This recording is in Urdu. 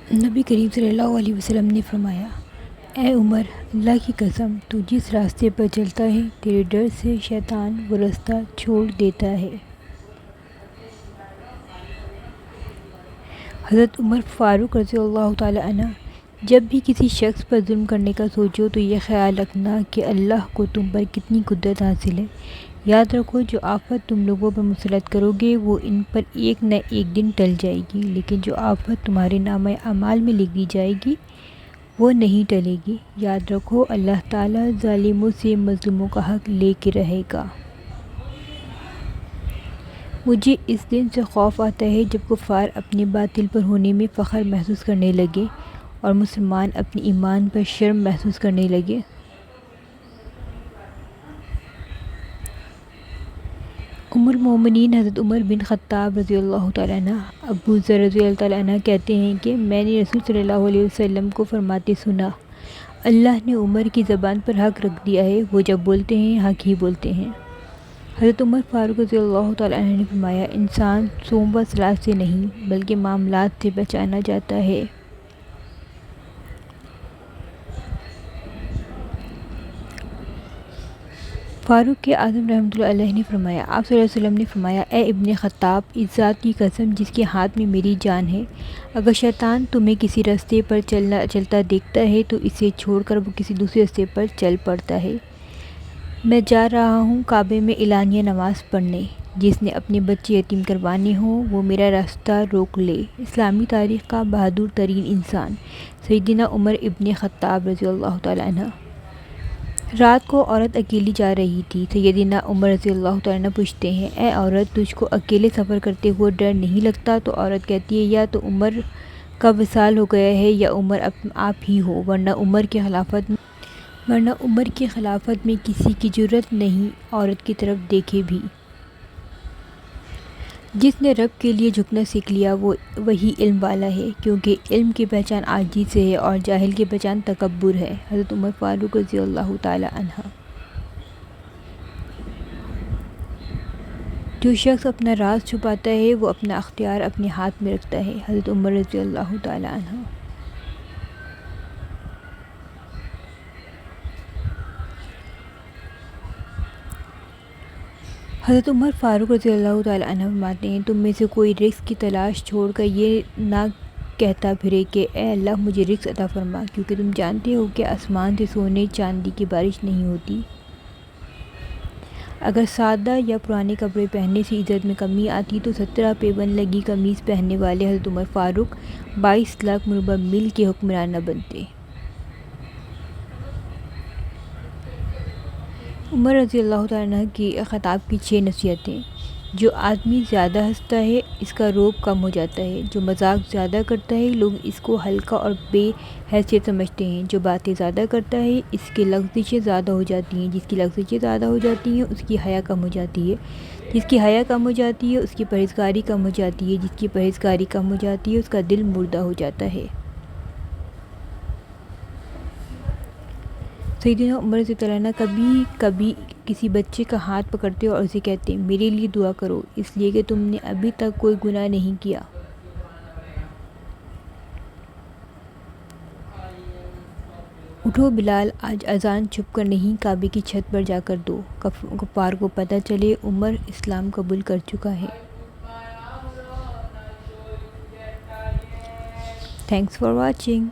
نبی کریم صلی اللہ علیہ وسلم نے فرمایا: اے عمر، اللہ کی قسم، تو جس راستے پر چلتا ہے تیرے ڈر سے شیطان وہ راستہ چھوڑ دیتا ہے۔ حضرت عمر فاروق رضی اللہ تعالی عنہ: جب بھی کسی شخص پر ظلم کرنے کا سوچو تو یہ خیال رکھنا کہ اللہ کو تم پر کتنی قدرت حاصل ہے۔ یاد رکھو، جو آفت تم لوگوں پر مسلط کرو گے وہ ان پر ایک نہ ایک دن ٹل جائے گی، لیکن جو آفت تمہارے نامہ اعمال میں لکھ دی جائے گی وہ نہیں ٹلے گی۔ یاد رکھو، اللہ تعالیٰ ظالموں سے مظلوموں کا حق لے کے رہے گا۔ مجھے اس دن سے خوف آتا ہے جب کفار اپنے باطل پر ہونے میں فخر محسوس کرنے لگے اور مسلمان اپنے ایمان پر شرم محسوس کرنے لگے۔ ام المومنین حضرت عمر بن خطاب رضی اللہ تعالیٰ عنہ ابو ذر رضی اللہ تعالیٰ عنہ کہتے ہیں کہ میں نے رسول صلی اللہ علیہ وسلم کو فرماتے سنا: اللہ نے عمر کی زبان پر حق رکھ دیا ہے، وہ جب بولتے ہیں حق ہی بولتے ہیں۔ حضرت عمر فاروق رضی اللہ تعالیٰ عنہ نے فرمایا: انسان صوم و صلات سے نہیں بلکہ معاملات سے پہچانا جاتا ہے۔ فاروق اعظم رحمۃ اللہ علیہ نے فرمایا: آپ صلی اللہ علیہ وسلم نے فرمایا: اے ابن خطاب، اس ذات کی قسم جس کے ہاتھ میں میری جان ہے، اگر شیطان تمہیں کسی راستے پر چلتا دیکھتا ہے تو اسے چھوڑ کر وہ کسی دوسرے راستے پر چل پڑتا ہے۔ میں جا رہا ہوں کعبے میں اعلانیہ نماز پڑھنے، جس نے اپنے بچے یتیم کروانے ہوں وہ میرا راستہ روک لے۔ اسلامی تاریخ کا بہادر ترین انسان سیدنا عمر ابن خطاب رضی اللہ تعالیٰ عنہ۔ رات کو عورت اکیلی جا رہی تھی۔ سیدنا عمر رضی اللہ تعالیٰ عنہ پوچھتے ہیں: اے عورت، تجھ کو اکیلے سفر کرتے ہوئے ڈر نہیں لگتا؟ تو عورت کہتی ہے: یا تو عمر کا وصال ہو گیا ہے یا عمر آپ ہی ہو، ورنہ عمر کی خلافت میں کسی کی جرأت نہیں عورت کی طرف دیکھے بھی۔ جس نے رب کے لیے جھکنا سیکھ لیا وہی علم والا ہے، کیونکہ علم کی پہچان عاجزی سے ہے اور جاہل کی پہچان تکبر ہے۔ حضرت عمر فاروق رضی اللہ تعالی عنہ۔ جو شخص اپنا راز چھپاتا ہے وہ اپنا اختیار اپنے ہاتھ میں رکھتا ہے۔ حضرت عمر رضی اللہ تعالی عنہ۔ حضرت عمر فاروق رضی اللہ تعالی عنہ فرماتے ہیں: تم میں سے کوئی رزق کی تلاش چھوڑ کر یہ نہ کہتا پھرے کہ اے اللہ مجھے رزق عطا فرما، کیونکہ تم جانتے ہو کہ آسمان سے سونے چاندی کی بارش نہیں ہوتی۔ اگر سادہ یا پرانے کپڑے پہننے سے عزت میں کمی آتی تو 17 پیبند لگی قمیص پہننے والے حضرت عمر فاروق 22 لاکھ مربع میل کے حکمران نہ بنتے۔ عمر رضی اللہ تعالیٰ عنہ کی خطاب کی 6 نصیحتیں: جو آدمی زیادہ ہنستا ہے اس کا روب کم ہو جاتا ہے، جو مذاق زیادہ کرتا ہے لوگ اس کو ہلکا اور بے حیثیت سمجھتے ہیں، جو باتیں زیادہ کرتا ہے اس کی لغزشیں زیادہ ہو جاتی ہیں، جس کی لغزشیں زیادہ ہو جاتی ہیں اس کی حیا کم ہو جاتی ہے، جس کی حیا کم ہو جاتی ہے اس کی پرہیزگاری کم ہو جاتی ہے، جس کی پرہیزگاری کم ہو جاتی ہے اس کا دل مردہ ہو جاتا ہے۔ سیدنا عمر رضی اللہ عنہ کبھی کبھی کسی بچے کا ہاتھ پکڑتے اور اسے کہتے: میرے لیے دعا کرو، اس لیے کہ تم نے ابھی تک کوئی گناہ نہیں کیا۔ اٹھو بلال، آج اذان چھپ کر نہیں کعبے کی چھت پر جا کر دو، کفار کو پتہ چلے عمر اسلام قبول کر چکا ہے۔ Thanks for watching.